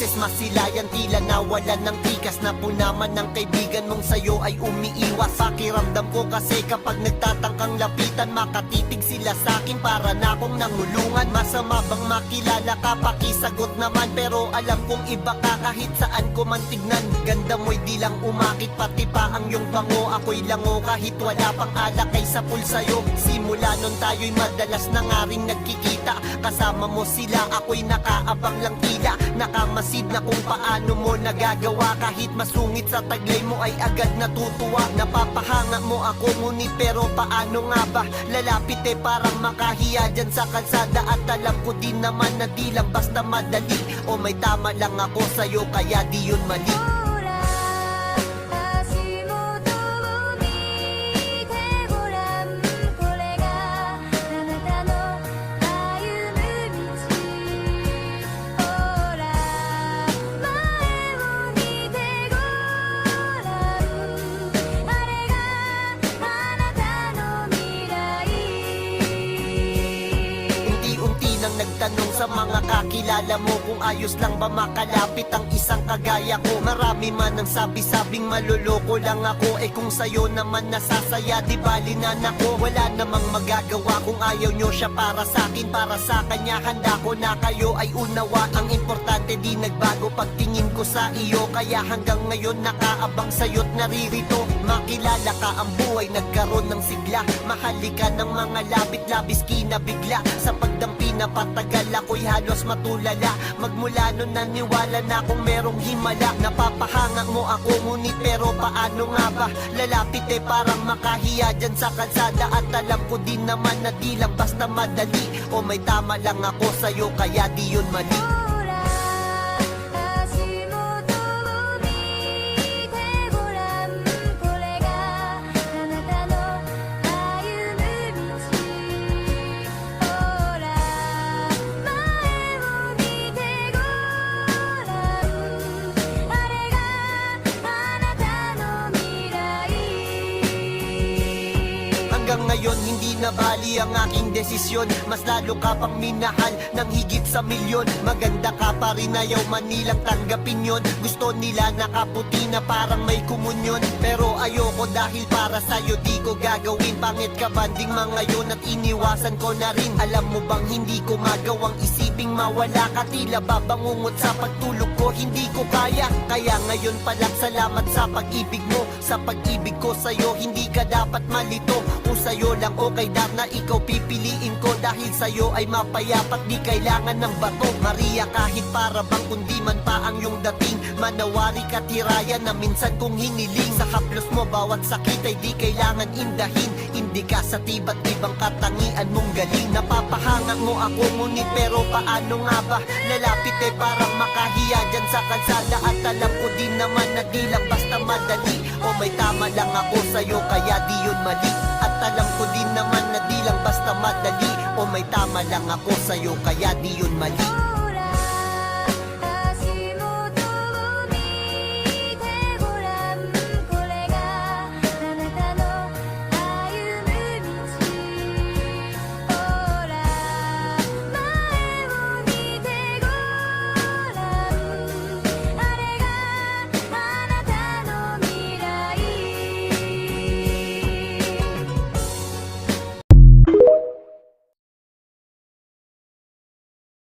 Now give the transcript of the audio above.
beses masilayan, tila nawalan ng tikas na po naman ng kaibigan mong sayo ay umiiwas. Pakiramdam ko kasi kapag nagtatangkang lapitan, makatitig sila sakin para na akong nangulungan. Masama bang makilala ka, pakisagot naman, pero alam kong iba ka kahit saan ko man tignan. Ganda mo'y di lang umakit, pati pa ang iyong bango. Ako'y lango kahit wala pang alak kay sa pulsayo. Simula nun tayo'y madalas na nga rin nagkikita. Kasama mo sila, ako'y nakaabang lang tila. Nakamasid na kung paano mo nagagawa. Kahit masungit sa taglay mo ay agad natutuwa. Napapahanga mo ako ngunit pero paano nga ba? Lalapit parang makahiya dyan sa kalsada. At alam ko din naman na di lang basta madali. O may tama lang ako sa'yo kaya di yun mali. Nagtanong sa mga kakilala mo kung ayos lang ba makalapit ang isang kagaya ko. Marami man ang sabi-sabing maluloko lang ako. Eh kung sa'yo naman nasasaya, di bali na nako. Wala namang magagawa kung ayaw nyo siya para sa'kin. Para sa kanya handa ko na kayo ay unawa. Ang importante di nagbago pagtingin ko sa iyo. Kaya hanggang ngayon nakaabang sa'yo't naririto. Makilala ka ang buhay nagkaroon ng sigla. Mahalika ng mga labit-labis kinabigla. Sa pagdampi na patagal ako'y halos matulala. Magmula nun naniwala na kung merong himala. Napapahanga mo ako ngunit pero paano nga ba? Lalapit parang makahiya dyan sa kalsada. At alam ko din naman na di lang basta madali. O may tama lang ako sa'yo kaya di yun mali. Hanggang ngayon hindi na bali ang aking desisyon. Mas lalo ka pang minahal ng higit sa milyon. Maganda ka pa rin, ayaw man nilang tanggapin yon. Gusto nila nakaputi na parang may kumunyon. Pero ayoko dahil para sa'yo di ko gagawin. Pangit ka banding mga yun at iniwasan ko na rin. Alam mo bang hindi ko magawang isiping mawala ka. Tila babangungot sa pagtulog ko, hindi ko kaya. Kaya ngayon palang salamat sa pag-ibig mo. Sa pag-ibig ko sa'yo hindi ka dapat malito. Kung sa'yo lang okay na ikaw pipiliin ko. Dahil sa'yo ay mapayapat di kailangan ng bato. Maria kahit para bang kundi man pa ang iyong dating. Manawari ka tiraya na minsan kong hiniling. Sa haplos mo bawat sakit ay di kailangan indahin. Hindi ka sa tiba't ibang katangian mong galing. Napapahanga mo ako ngunit pero paano nga ba? Lalapit parang makahiya dyan sa kalsada. At alam ko din naman na di lang basta madali. O may tama lang ako sa'yo kaya di yun mali. At alam ko din naman na di lang basta madali. O may tama lang ako sa'yo kaya di yun mali.